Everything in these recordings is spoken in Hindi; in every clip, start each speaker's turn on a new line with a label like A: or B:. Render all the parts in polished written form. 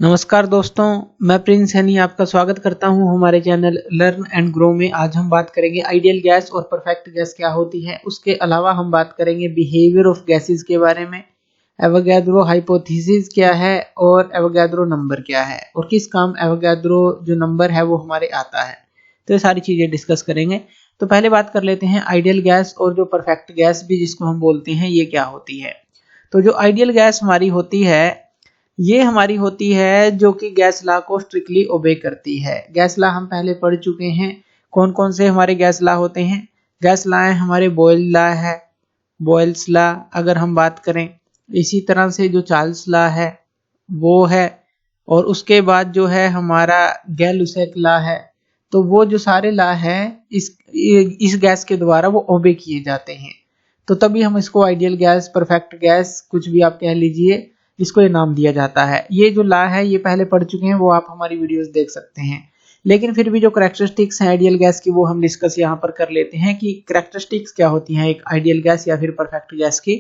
A: नमस्कार दोस्तों, मैं प्रिंस सैनी आपका स्वागत करता हूं हमारे चैनल लर्न एंड ग्रो में। आज हम बात करेंगे आइडियल गैस और परफेक्ट गैस क्या होती है। उसके अलावा हम बात करेंगे बिहेवियर ऑफ गैसेस के बारे में, एवोगैड्रो हाइपोथेसिस क्या है और एवोगैड्रो नंबर क्या है और किस काम एवोगैड्रो जो नंबर है वो हमारे आता है। तो ये सारी चीज़ें डिस्कस करेंगे। तो पहले बात कर लेते हैं आइडियल गैस और जो परफेक्ट गैस भी जिसको हम बोलते हैं ये क्या होती है। तो जो आइडियल गैस हमारी होती है ये हमारी होती है जो कि गैस लॉ को स्ट्रिक्टली ओबे करती है। गैस लॉ हम पहले पढ़ चुके हैं। कौन कौन से हमारे गैस लॉ होते हैं? गैस लॉ है हमारे बॉयल लॉ है, बॉयल्स लॉ अगर हम बात करें। इसी तरह से जो चार्ल्स लॉ है वो है, और उसके बाद जो है हमारा गैल-लुसेक लॉ है। तो वो जो सारे लॉ है इस गैस के द्वारा वो ओबे किए जाते हैं। तो तभी हम इसको आइडियल गैस, परफेक्ट गैस, कुछ भी आप कह लीजिए, इसको ये नाम दिया जाता है। ये जो लॉ है ये पहले पढ़ चुके हैं, वो आप हमारी वीडियोस देख सकते हैं। लेकिन फिर भी जो करैक्टरिस्टिक्स हैं आइडियल गैस की वो हम डिस्कस यहाँ पर कर लेते हैं कि करैक्टरिस्टिक्स क्या होती हैं एक आइडियल गैस या फिर परफेक्ट गैस की।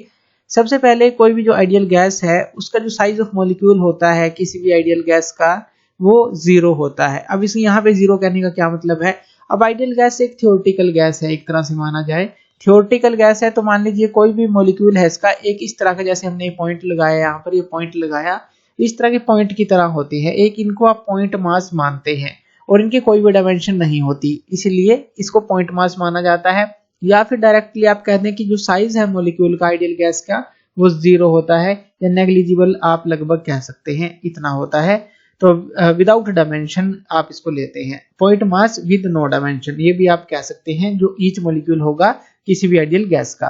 A: सबसे पहले कोई भी जो आइडियल गैस है उसका जो साइज ऑफ मॉलिक्यूल होता है किसी भी आइडियल गैस का वो 0 होता है। अब इस यहाँ पे 0 कहने का क्या मतलब है? अब आइडियल गैस एक थ्योरेटिकल गैस है, एक तरह से माना जाए थ्योरेटिकल गैस है। तो मान लीजिए कोई भी मॉलिक्यूल है इसका एक इस तरह का, जैसे हमने पॉइंट लगाया यहाँ पर, ये पॉइंट लगाया, इस तरह के पॉइंट की तरह होती है। एक इनको आप पॉइंट मास मानते हैं और इनकी कोई भी डायमेंशन नहीं होती, इसलिए इसको पॉइंट मास माना जाता है। या फिर डायरेक्टली आप कहते हैं कि जो साइज है मॉलिक्यूल का आइडियल गैस का वो 0 होता है या नेग्लिजिबल, आप लगभग कह सकते हैं इतना होता है। तो विदाउट डायमेंशन आप इसको लेते हैं, point mass with no dimension, ये भी आप कह सकते हैं जो ईच मॉलिक्यूल होगा किसी भी आइडियल गैस का।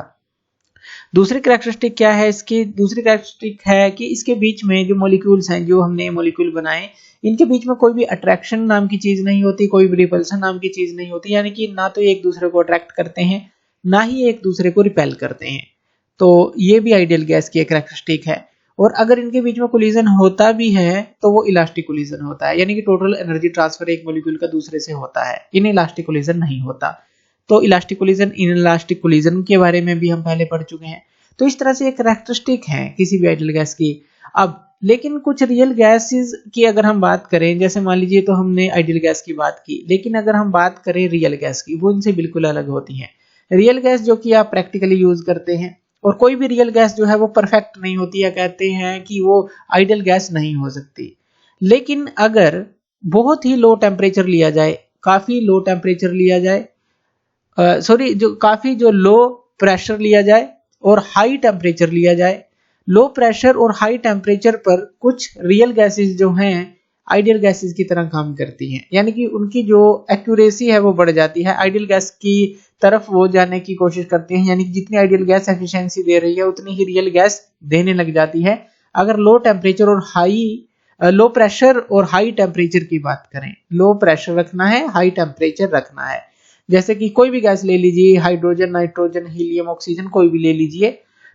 A: दूसरी कैरेक्टरिस्टिक क्या है इसकी? दूसरी कैरेक्टरिस्टिक है कि इसके बीच में जो मॉलिक्यूल्स हैं, जो हमने मॉलिक्यूल बनाए, इनके बीच में कोई भी अट्रैक्शन नाम की चीज नहीं होती, कोई भी रिपल्सन नाम की चीज नहीं होती। यानी कि ना तो एक दूसरे को अट्रैक्ट करते हैं ना ही एक दूसरे को रिपेल करते हैं। तो ये भी आइडियल गैस की एक कैरेक्टरिस्टिक है। और अगर इनके बीच में कोलिजन होता भी है तो वो इलास्टिक कोलिजन होता है, यानी कि टोटल एनर्जी ट्रांसफर एक मॉलिक्यूल का दूसरे से होता है, इन इलास्टिक कोलिजन नहीं होता। तो elastic collision, in elastic collision के बारे में भी हम पहले पढ़ चुके हैं। तो इस तरह से एक कैरेक्टरिस्टिक है किसी भी आइडियल गैस की। अब लेकिन कुछ रियल गैसेस की अगर हम बात करें, जैसे मान लीजिए तो हमने आइडियल गैस की बात की, लेकिन अगर हम बात करें रियल गैस की, वो इनसे बिल्कुल अलग होती है। रियल गैस जो कि आप प्रैक्टिकली यूज करते हैं, और कोई भी रियल गैस जो है वो परफेक्ट नहीं होती, या कहते हैं कि वो आइडियल गैस नहीं हो सकती। लेकिन अगर बहुत ही लो टेम्परेचर लिया जाए, काफी लो टेम्परेचर लिया जाए, जो काफी जो लो प्रेशर लिया जाए और हाई टेम्परेचर लिया जाए, लो प्रेशर और हाई टेम्परेचर पर कुछ रियल गैसेस जो हैं आइडियल गैसेस की तरह काम करती हैं। यानी कि उनकी जो एक्यूरेसी है वो बढ़ जाती है, आइडियल गैस की तरफ वो जाने की कोशिश करते हैं। यानी कि जितनी आइडियल गैस एफिशिएंसी दे रही है उतनी ही रियल गैस देने लग जाती है। अगर लो टेम्परेचर और लो प्रेशर और हाई टेम्परेचर की बात करें, लो प्रेशर रखना है, हाई टेम्परेचर रखना है। जैसे कि कोई भी गैस ले लीजिए, हाइड्रोजन, नाइट्रोजन, हीलियम, ऑक्सीजन, कोई भी ले लीजिए,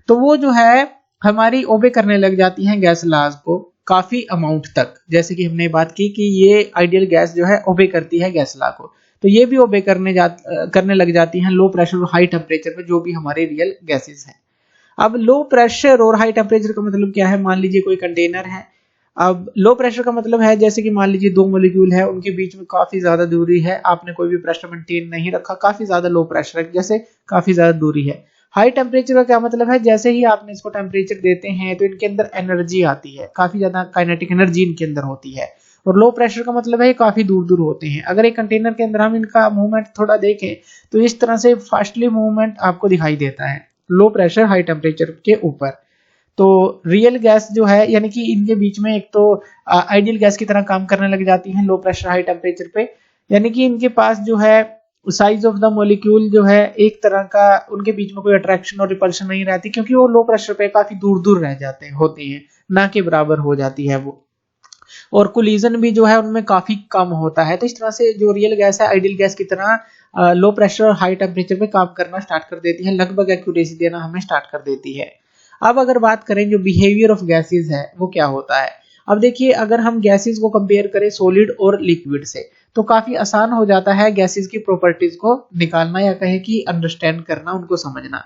A: तो वो जो है हमारी ओबे करने लग जाती हैं गैस लॉज को काफी अमाउंट तक। जैसे कि हमने बात की कि ये आइडियल गैस जो है ओबे करती है गैस लॉ को, तो ये भी ओबे करने लग जाती हैं लो प्रेशर और हाई टेम्परेचर पे, जो भी हमारे रियल गैसेस हैं। अब लो प्रेशर और हाई टेम्परेचर का मतलब क्या है? मान लीजिए कोई कंटेनर है। अब लो प्रेशर का मतलब है जैसे कि मान लीजिए दो मॉलिक्यूल है, उनके बीच में काफी ज्यादा दूरी है, आपने कोई भी प्रेशर मेंटेन नहीं रखा, काफी ज्यादा लो प्रेशर है, जैसे काफी ज्यादा दूरी है। हाई टेम्परेचर का क्या मतलब है? जैसे ही आपने इसको टेम्परेचर देते हैं तो इनके अंदर एनर्जी आती है, काफी ज्यादा काइनेटिक एनर्जी इनके अंदर होती है। और लो प्रेशर का मतलब है काफी दूर दूर होते हैं। अगर एक कंटेनर के अंदर हम इनका मूवमेंट थोड़ा देखें तो इस तरह से फास्टली मूवमेंट आपको दिखाई देता है लो प्रेशर हाई टेम्परेचर के ऊपर। तो रियल गैस जो है, यानी कि इनके बीच में एक तो आइडियल गैस की तरह काम करने लग जाती हैं लो प्रेशर हाई टेम्परेचर पे। यानी कि इनके पास जो है साइज ऑफ द मॉलिक्यूल जो है एक तरह का, उनके बीच में कोई अट्रैक्शन और रिपल्शन नहीं रहती, क्योंकि वो लो प्रेशर पे काफी दूर दूर रह जाते हैं, होते हैं, ना के बराबर हो जाती है वो। और कोलिजन भी जो है उनमें काफी कम होता है। तो इस तरह से जो रियल गैस है आइडियल गैस की तरह लो प्रेशर और हाई टेम्परेचर पे काम करना स्टार्ट कर देती है, लगभग एक्यूरेसी देना हमें स्टार्ट कर देती है। अब अगर बात करें जो बिहेवियर ऑफ गैसेस है वो क्या होता है। अब देखिए, अगर हम गैसेस को कंपेयर करें सॉलिड और लिक्विड से, तो काफी आसान हो जाता है गैसेस की प्रॉपर्टीज को निकालना, या कहें कि अंडरस्टैंड करना, उनको समझना।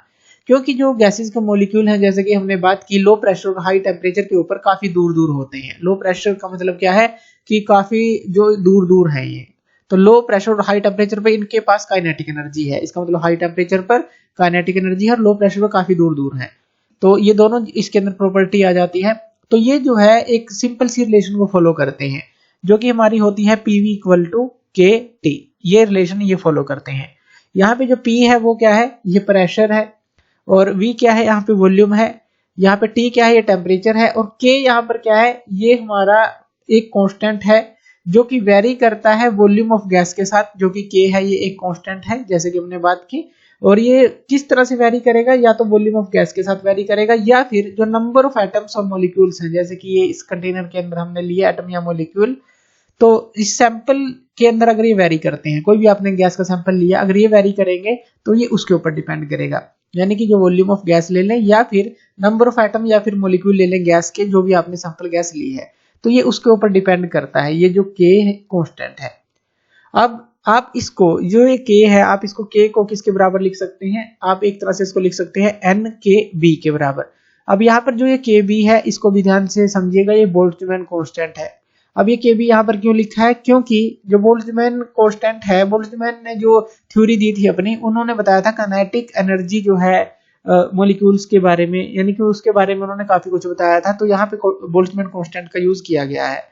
A: क्योंकि जो गैसेस के मॉलिक्यूल हैं, जैसे कि हमने बात की, लो प्रेशर और हाई टेम्परेचर के ऊपर काफी दूर दूर होते हैं। लो प्रेशर का मतलब क्या है कि काफी जो दूर दूर है ये, तो लो प्रेशर और हाई टेम्परेचर पे इनके पास काइनेटिक एनर्जी है। इसका मतलब हाई टेम्परेचर पर काइनेटिक एनर्जी है और लो प्रेशर पर काफी दूर दूर है, तो ये दोनों इसके अंदर प्रॉपर्टी आ जाती है। तो ये जो है एक सिंपल सी रिलेशन को फॉलो करते हैं, जो कि हमारी होती है पीवी इक्वल टू के टी। ये रिलेशन ये फॉलो करते हैं। यहाँ पे जो पी है वो क्या है, ये प्रेशर है, और वी क्या है, यहाँ पे वॉल्यूम है, यहाँ पे टी क्या है, ये टेम्परेचर है, और के यहाँ पर क्या है, ये हमारा एक कांस्टेंट है जो कि वेरी करता है वॉल्यूम ऑफ गैस के साथ, जो कि के है, ये एक कांस्टेंट है जैसे कि हमने बात की। और ये किस तरह से वेरी करेगा, या तो वॉल्यूम ऑफ गैस के साथ वेरी करेगा, या फिर जो नंबर ऑफ एटम्स और मॉलिक्यूल्स हैं, जैसे कि ये इस कंटेनर के अंदर हमने लिए एटम या मॉलिक्यूल, तो इस सैंपल के अंदर अगर ये वेरी करते हैं, कोई भी आपने गैस का सैंपल लिया, अगर ये वेरी करेंगे तो ये उसके ऊपर डिपेंड करेगा। यानी कि जो वॉल्यूम ऑफ गैस ले लें, या फिर नंबर ऑफ एटम या फिर मॉलिक्यूल ले लें गैस के, जो भी आपने सैंपल गैस ली है, तो ये उसके ऊपर डिपेंड करता है। ये जो के है कांस्टेंट है। अब आप इसको, जो ये के है, आप इसको के को किसके बराबर लिख सकते हैं, आप एक तरह से इसको लिख सकते हैं एन के बी के बराबर। अब यहाँ पर जो ये के बी है, इसको भी ध्यान से समझिएगा, ये बोल्ट्जमैन कांस्टेंट है। अब ये के बी यहाँ पर क्यों लिखा है, क्योंकि जो बोल्ट्जमैन कांस्टेंट है, बोल्ट्जमैन ने जो थ्योरी दी थी अपनी, उन्होंने बताया था काइनेटिक एनर्जी जो है मॉलिक्यूल्स के बारे में, यानी कि उसके बारे में उन्होंने काफी कुछ बताया था, तो यहाँ पे बोल्ट्जमैन कांस्टेंट का यूज किया गया है।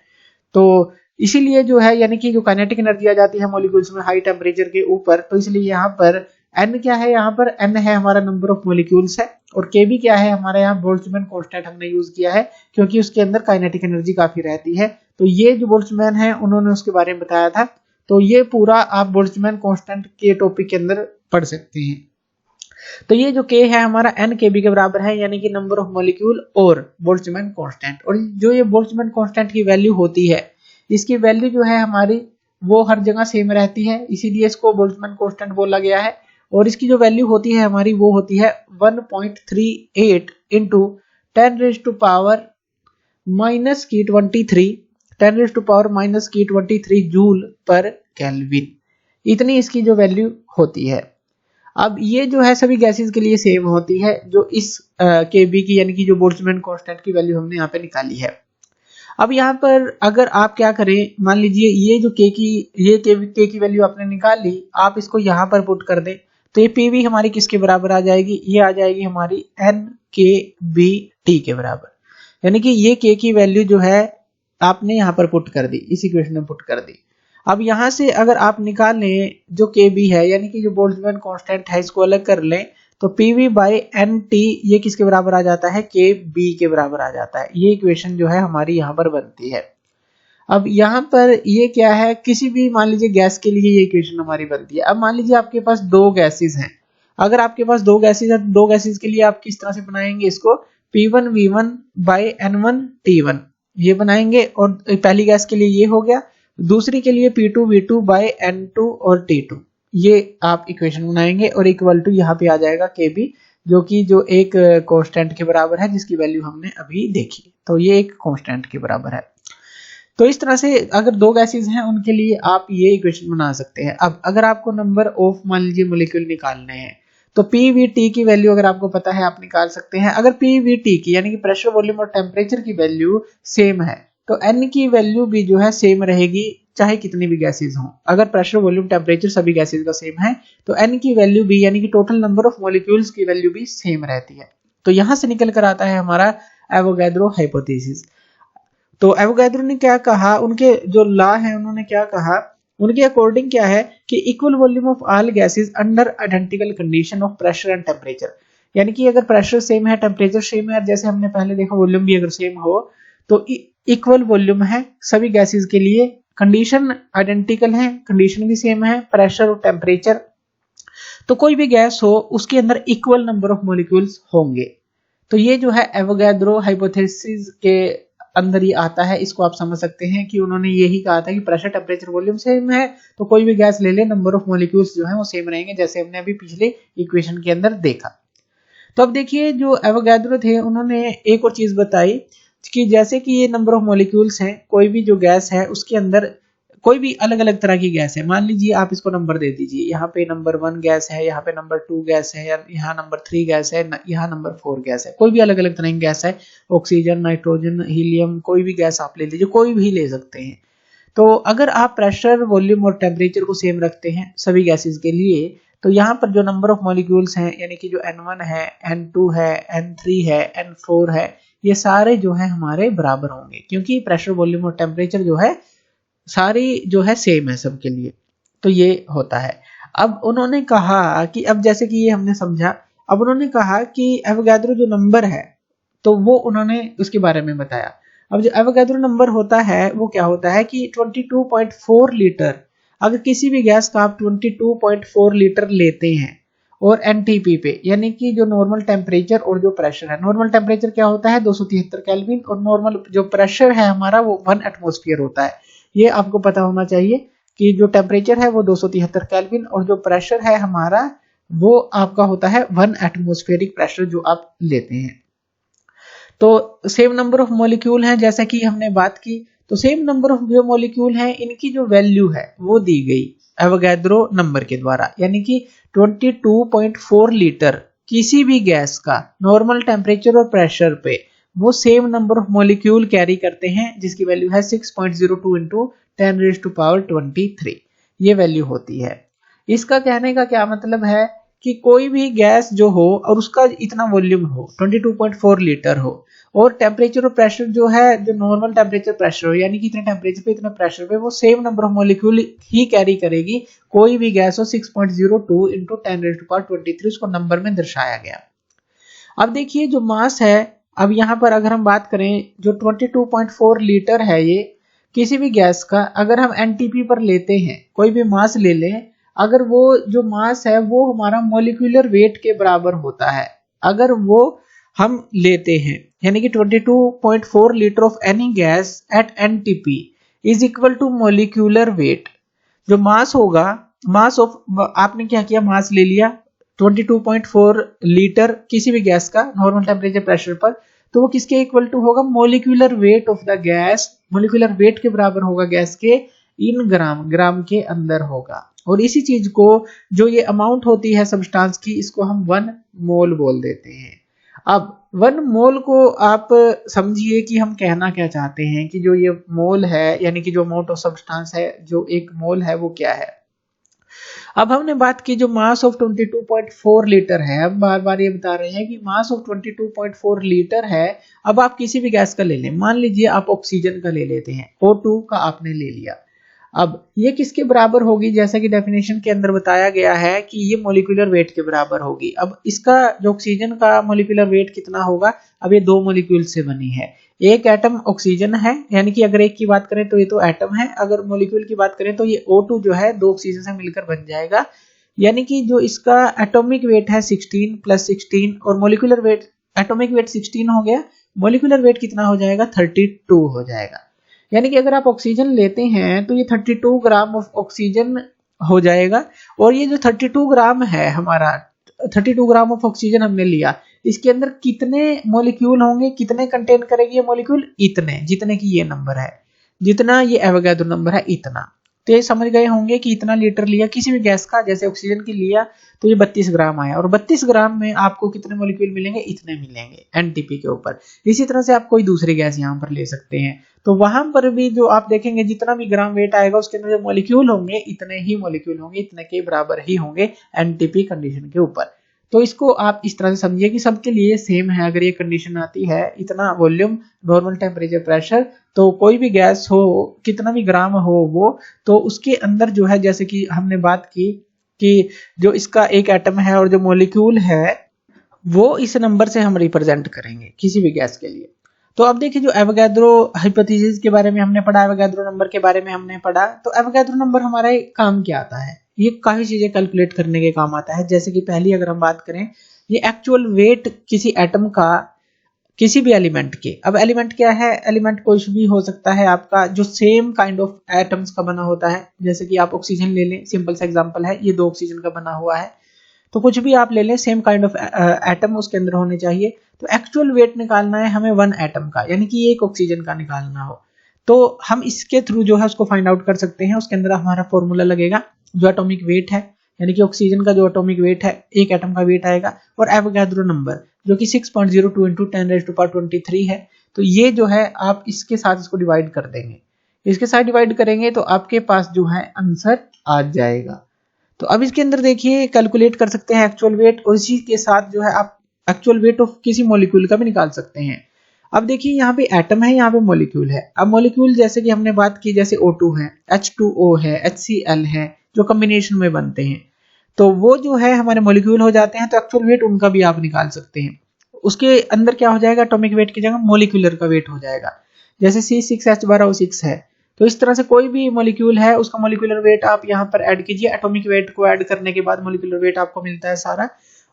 A: तो इसीलिए जो है, यानी कि जो काइनेटिक एनर्जी आ जाती है मॉलिक्यूल्स में हाई टेम्परेचर के ऊपर, तो इसलिए यहाँ पर n क्या है, यहाँ पर n है हमारा नंबर ऑफ मॉलिक्यूल्स है, और kb क्या है, हमारे यहाँ बोल्ट्जमैन कांस्टेंट हमने यूज किया है, क्योंकि उसके अंदर काइनेटिक एनर्जी काफी रहती है। तो ये जो बोल्ट्जमैन है उन्होंने उसके बारे में बताया था, तो ये पूरा आप बोल्ट्जमैन कांस्टेंट के टॉपिक के अंदर पढ़ सकते हैं। तो ये जो k है हमारा n kb के बराबर है, यानी कि नंबर ऑफ मॉलिक्यूल और बोल्ट्जमैन कांस्टेंट। और जो ये बोल्ट्जमैन कांस्टेंट की वैल्यू होती है, इसकी वैल्यू जो है हमारी वो हर जगह सेम रहती है, इसीलिए इसको बोल्ट्जमैन कांस्टेंट बोला गया है। और इसकी जो वैल्यू होती है हमारी, वो होती है 1.38 into 10 raise to power minus की 23, 10 रेज़ टू पावर माइनस की 23 जूल पर केल्विन। इतनी इसकी जो वैल्यू होती है। अब ये जो है सभी गैसेस के लिए सेम होती है, जो इस केबी की, यानी कि जो बोल्ट्जमैन कांस्टेंट की वैल्यू हमने यहाँ पे निकाली है। अब यहाँ पर अगर आप क्या करें, मान लीजिए ये जो के की वैल्यू आपने निकाल ली, आप इसको यहाँ पर पुट कर दें, तो ये पीवी हमारी किसके बराबर आ जाएगी, ये आ जाएगी हमारी एन के बी टी के बराबर। यानी कि ये के की वैल्यू जो है आपने यहाँ पर पुट कर दी, इस इक्वेशन में पुट कर दी। अब यहाँ से अगर आप निकाल लें जो के बी है, यानी कि जो बोल्ट्जमैन कांस्टेंट है, इसको अलग कर लें, तो पीवी बाई एन टी ये किसके बराबर आ जाता है, के बी के बराबर आ जाता है। ये इक्वेशन जो है हमारी यहाँ पर बनती है। अब यहाँ पर ये क्या है, किसी भी मान लीजिए गैस के लिए ये इक्वेशन हमारी बनती है। अब मान लीजिए आपके पास दो गैसेस हैं, अगर आपके पास दो गैसेस है, दो गैसेस के लिए आप किस तरह से बनाएंगे इसको, P1V1 बाई N1T1 ये बनाएंगे, और पहली गैस के लिए ये हो गया, दूसरी के लिए P2V2 बाई N2 और T2 ये आप इक्वेशन बनाएंगे, और इक्वल टू यहाँ पे आ जाएगा Kb, जो कि जो एक कांस्टेंट के बराबर है, जिसकी वैल्यू हमने अभी देखी, तो ये एक कांस्टेंट के बराबर है। तो इस तरह से अगर दो गैसेस हैं उनके लिए आप ये इक्वेशन बना सकते हैं। अब अगर आपको नंबर ऑफ मान लीजिए मॉलिक्यूल निकालने हैं, तो पीवीटी की वैल्यू अगर आपको पता है आप निकाल सकते हैं। अगर पीवीटी की, यानी कि प्रेशर, वॉल्यूम और टेम्परेचर की वैल्यू सेम है, तो एन की वैल्यू भी जो है सेम रहेगी, चाहे कितनी भी गैसेस हों। अगर प्रेशर, वॉल्यूम, टेम्परेचर सभी गैसेस का सेम है, तो एन की वैल्यू भी, यानी कि टोटल नंबर ऑफ मॉलिक्यूल्स की वैल्यू भी सेम रहती है। तो यहां से निकल कर आता है हमारा एवोगैड्रो हाइपोथेसिस। तो एवोगैड्रो ने क्या कहा, उनके जो लॉ है उन्होंने क्या कहा, उनके अकॉर्डिंग क्या है कि equal volume of all gases under identical condition of pressure and temperature. यानी कि अगर प्रेशर सेम है, टेम्परेचर सेम है, जैसे हमने पहले देखा वॉल्यूम भी अगर सेम हो, तो इक्वल वॉल्यूम है सभी गैसेस के लिए, कंडीशन आइडेंटिकल है, कंडीशन भी सेम है, प्रेशर और टेम्परेचर, तो कोई भी गैस हो उसके अंदर इक्वल नंबर ऑफ मॉलिक्यूल्स होंगे। तो ये जो है एवोगैड्रो हाइपोथेसिस के अंदर ही आता है। इसको आप समझ सकते हैं कि उन्होंने यही कहा था कि प्रेशर, टेम्परेचर, वॉल्यूम सेम है, तो कोई भी गैस ले ले, नंबर ऑफ मॉलिक्यूल्स जो है वो सेम रहेंगे, जैसे हमने अभी पिछले इक्वेशन के अंदर देखा। तो अब देखिए जो एवोगैड्रो थे उन्होंने एक और चीज बताई कि जैसे कि ये नंबर ऑफ मॉलिक्यूल्स हैं, कोई भी जो गैस है उसके अंदर कोई भी अलग अलग तरह की गैस है, मान लीजिए आप इसको नंबर दे दीजिए, यहाँ पे नंबर 1 गैस है, यहाँ पे नंबर 2 गैस है, यहाँ नंबर 3 गैस है, यहाँ नंबर 4 गैस है, कोई भी अलग अलग तरह की गैस है, ऑक्सीजन, नाइट्रोजन, हीलियम, कोई भी गैस आप ले लीजिए, कोई भी ले सकते हैं। तो अगर आप प्रेशर, वॉल्यूम और टेम्परेचर को सेम रखते हैं सभी गैसेस के लिए, तो यहाँ पर जो नंबर ऑफ मॉलिक्यूल्स हैं, यानी कि जो N1 है, N2 है, N3 है, N4 है, ये सारे जो है हमारे बराबर होंगे, क्योंकि प्रेशर, वॉल्यूम और टेम्परेचर जो है सारी जो है सेम है सबके लिए। तो ये होता है। अब उन्होंने कहा कि अब जैसे कि ये हमने समझा, अब उन्होंने कहा कि एवोगाड्रो जो नंबर है, तो वो उन्होंने उसके बारे में बताया। अब जो एवोगाड्रो नंबर होता है वो क्या होता है कि 22.4 लीटर, अगर किसी भी गैस का आप 22.4 लीटर लेते हैं और एनटीपी पे, यानी कि जो नॉर्मल टेम्परेचर और जो प्रेशर है, नॉर्मल टेम्परेचर क्या होता है 273 केल्विन, और नॉर्मल जो प्रेशर है हमारा वो 1 एटमॉस्फेयर होता है। ये आपको पता होना चाहिए कि जो टेम्परेचर है वो 273 केल्विन और जो प्रेशर है हमारा वो आपका होता है 1 एटमॉस्फेरिक प्रेशर जो आप लेते हैं। तो सेम नंबर ऑफ मॉलिक्यूल हैं जैसा कि हमने बात की, तो सेम नंबर ऑफ जो मॉलिक्यूल हैं इनकी जो वैल्यू है वो दी गई एवोगाड्रो नंबर के द्वारा, यानी कि 22.4 लीटर किसी भी गैस का नॉर्मल टेम्परेचर और प्रेशर पे वो same number of molecule carry करते हैं, जिसकी वैल्यू है 6.02 इंटू 10⁻23। ये वैल्यू होती है। इसका कहने का क्या मतलब है कि कोई भी गैस जो हो और उसका इतना वॉल्यूम हो, 22.4 लीटर हो, और टेम्परेचर और प्रेशर जो है जो नॉर्मल टेम्परेचर प्रेशर हो, यानी कि इतने टेम्परेचर पे इतने प्रेशर पे वो same number of molecule he carry करेगी, कोई भी गैस हो। 6.02 इंटू 10⁻23 उसको नंबर में दर्शाया गया। अब देखिए जो मास है, अब यहाँ पर अगर हम बात करें जो 22.4 लीटर है, ये किसी भी गैस का अगर हम एनटीपी पर लेते हैं, कोई भी मास ले लें, अगर वो जो मास है वो हमारा मॉलिक्यूलर वेट के बराबर होता है, अगर वो हम लेते हैं, यानी कि 22.4 litre of any gas at NTP is equal to molecular weight. जो मास होगा, मास ऑफ, आपने क्या किया, मास ले लिया 22.4 लीटर किसी भी गैस का नॉर्मल टेम्परेचर प्रेशर पर, तो वो किसके इक्वल टू होगा, molecular weight of the gas, molecular weight के बराबर होगा गैस के, इन ग्राम, ग्राम के अंदर होगा। और इसी चीज को जो ये अमाउंट होती है सब्सटेंस की, इसको हम 1 मोल बोल देते हैं। अब 1 मोल को आप समझिए कि हम कहना क्या चाहते हैं, कि जो ये मोल है यानी कि जो अमाउंट ऑफ सब्सटेंस है, जो एक मोल है वो क्या है। अब हमने बात की जो मास ऑफ 22.4 लीटर है, हम बार बार ये बता रहे हैं कि मास ऑफ 22.4 लीटर है। अब आप किसी भी गैस का ले लें, मान लीजिए आप ऑक्सीजन का ले लेते हैं, O2 का आपने ले लिया। अब ये किसके बराबर होगी, जैसा कि डेफिनेशन के अंदर बताया गया है कि ये मॉलिक्यूलर वेट के बराबर होगी। अब इसका जो ऑक्सीजन का मॉलिक्यूलर वेट कितना होगा, अब ये 2 मॉलिक्यूल से बनी है, एक एटम ऑक्सीजन है, यानी कि अगर एक की बात करें तो ये तो एटम है, अगर मॉलिक्यूल की बात करें तो ये O2 जो है 2 ऑक्सीजन से मिलकर बन जाएगा, यानी कि जो इसका एटॉमिक वेट है 16 प्लस 16 और मॉलिक्यूलर वेट, एटॉमिक वेट 16 हो गया, मॉलिक्यूलर वेट कितना हो जाएगा, 32 हो जाएगा। यानी कि अगर आप ऑक्सीजन लेते हैं तो ये 32 ग्राम ऑफ ऑक्सीजन हो जाएगा, और ये जो 32 ग्राम है हमारा, 32 ग्राम ऑफ ऑक्सीजन हमने लिया, इसके अंदर कितने मॉलिक्यूल होंगे, कितने कंटेन करेगी ये मॉलिक्यूल, इतने, जितने की ये नंबर है, जितना ये एवोगाड्रो नंबर है इतना। तो ये समझ गए होंगे कि इतना लीटर लिया किसी भी गैस का, जैसे ऑक्सीजन की लिया तो ये 32 ग्राम आया, और 32 ग्राम में आपको कितने मॉलिक्यूल मिलेंगे, इतने मिलेंगे एनटीपी के ऊपर। इसी तरह से आप कोई दूसरी गैस यहाँ पर ले सकते हैं, तो वहां पर भी जो आप देखेंगे जितना भी ग्राम वेट आएगा उसके अंदर जो मॉलिक्यूल होंगे इतने ही मॉलिक्यूल होंगे, इतने के बराबर ही होंगे एनटीपी कंडीशन के ऊपर। तो इसको आप इस तरह से समझिए कि सबके लिए सेम है, अगर ये कंडीशन आती है, इतना वॉल्यूम, नॉर्मल टेम्परेचर, प्रेशर, तो कोई भी गैस हो, कितना भी ग्राम हो वो, तो उसके अंदर जो है, जैसे कि हमने बात की कि जो इसका एक एटम है और जो मॉलिक्यूल है वो इस नंबर से हम रिप्रेजेंट करेंगे किसी भी गैस के लिए। तो अब देखिए जो एवोगाड्रो हाइपोथेसिस के बारे में हमने पढ़ा, एवोगाड्रो नंबर के बारे में हमने पढ़ा, तो एवोगाड्रो नंबर हमारा काम क्या आता है, ये काफी चीजें कैलकुलेट करने के काम आता है। जैसे कि पहली अगर हम बात करें, ये एक्चुअल वेट किसी एटम का, किसी भी एलिमेंट के। अब एलिमेंट क्या है, एलिमेंट कुछ भी हो सकता है आपका जो सेम काइंड ऑफ एटम्स का बना होता है, जैसे कि आप ऑक्सीजन ले लें, सिंपल सा एग्जांपल है, ये 2 ऑक्सीजन का बना हुआ है, तो कुछ भी आप ले लें, सेम काइंड ऑफ एटम उसके अंदर होने चाहिए। तो एक्चुअल वेट निकालना है हमें 1 एटम का, यानी कि एक ऑक्सीजन का निकालना हो, तो हम इसके थ्रू जो है उसको फाइंड आउट कर सकते हैं। उसके अंदर हमारा फॉर्मूला लगेगा, जो एटॉमिक वेट है, यानी कि ऑक्सीजन का जो एटॉमिक वेट है, एक एटम का वेट आएगा, और एवोगाड्रो नंबर जो कि 6.02 इंटू 10⁻23 है। तो ये जो है आप इसके साथ इसको डिवाइड कर देंगे, इसके साथ डिवाइड करेंगे तो आपके पास जो है आंसर आ जाएगा। तो अब इसके अंदर देखिए कैलकुलेट कर सकते हैं एक्चुअल वेट, और इसी के साथ जो है आप एक्चुअल वेट ऑफ किसी मॉलिक्यूल का भी निकाल सकते हैं। अब देखिए यहाँ पे एटम है, यहाँ पे मॉलिक्यूल है। अब मॉलिक्यूल जैसे कि हमने बात की, जैसे O2 है, H2O है, HCl है, जो कॉम्बिनेशन में बनते हैं, तो वो जो है हमारे मॉलिक्यूल हो जाते हैं। तो एक्चुअल वेट उनका भी आप निकाल सकते हैं। उसके अंदर क्या हो जाएगा, एटॉमिक वेट की जगह मॉलिक्यूलर का वेट हो जाएगा। जैसे C6H12O6 है, तो इस तरह से कोई भी मॉलिक्यूल है उसका मॉलिक्यूलर वेट आप यहाँ पर ऐड कीजिए। एटॉमिक वेट को ऐड करने के बाद मॉलिक्यूलर वेट आपको मिलता है सारा,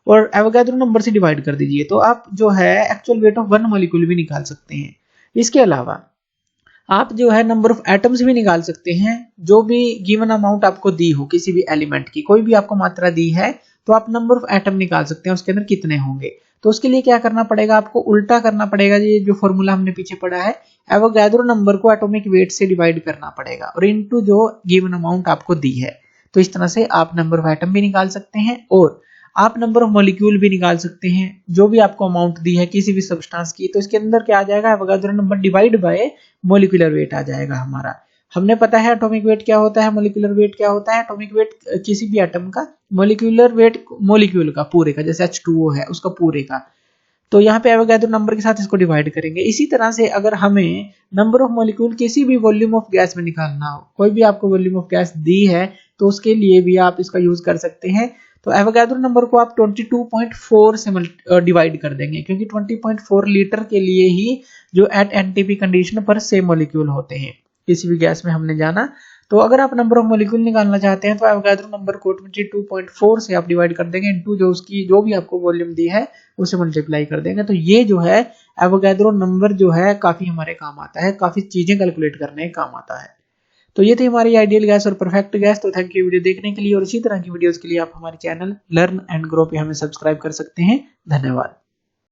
A: और एवोगाड्रो नंबर से डिवाइड कर दीजिए, तो आप जो है actual weight of one molecule भी निकाल सकते हैं। इसके अलावा आप जो है नंबर ऑफ एटम्स भी निकाल सकते हैं। जो भी गिवन अमाउंट आपको दी हो, किसी भी एलिमेंट की कोई भी आपको मात्रा दी है, तो आप नंबर ऑफ एटम निकाल सकते हैं उसके अंदर कितने होंगे। तो उसके लिए क्या करना पड़ेगा, आपको उल्टा करना पड़ेगा। ये जो फॉर्मूला हमने पीछे पढ़ा है, एवोगाड्रो नंबर को एटॉमिक वेट से डिवाइड करना पड़ेगा और इनटू जो गिवन अमाउंट आपको दी है। तो इस तरह से आप नंबर ऑफ एटम भी निकाल सकते हैं और आप नंबर ऑफ मॉलिक्यूल भी निकाल सकते हैं। जो भी आपको अमाउंट दी है किसी भी सब्सटेंस की, तो इसके अंदर क्या आ जाएगा, Avogadro number divide by molecular weight आ जाएगा हमारा। हमने पता है एटॉमिक वेट क्या होता है, मॉलिक्यूलर वेट क्या होता है। एटॉमिक वेट किसी भी एटम का, मॉलिक्यूलर वेट मॉलिक्यूल का पूरे का, जैसे H2O है उसका पूरे का। तो यहाँ पे एवोगाड्रो नंबर के साथ इसको डिवाइड करेंगे। इसी तरह से अगर हमें नंबर ऑफ मॉलिक्यूल किसी भी वॉल्यूम ऑफ गैस में निकालना हो, कोई भी आपको वॉल्यूम ऑफ गैस दी है, तो उसके लिए भी आप इसका यूज कर सकते हैं। तो एवोगाड्रो नंबर को आप 22.4 से डिवाइड कर देंगे, क्योंकि 20.4 लीटर के लिए ही जो एट एनटीपी कंडीशन पर से मॉलिक्यूल होते हैं किसी भी गैस में हमने जाना। तो अगर आप नंबर ऑफ मॉलिक्यूल निकालना चाहते हैं तो एवोगाड्रो नंबर को 22.4 से आप डिवाइड कर देंगे, इनटू जो उसकी जो भी आपको वॉल्यूम दी है उसे मल्टीप्लाई कर देंगे। तो ये जो है एवोगाड्रो नंबर जो है काफी हमारे काम आता है, काफी चीजें कैलकुलेट करने का काम आता है। तो ये थी हमारी आइडियल गैस और परफेक्ट गैस। तो थैंक यू वीडियो देखने के लिए, और इसी तरह की वीडियोस के लिए आप हमारे चैनल लर्न एंड ग्रो पे हमें सब्सक्राइब कर सकते हैं। धन्यवाद।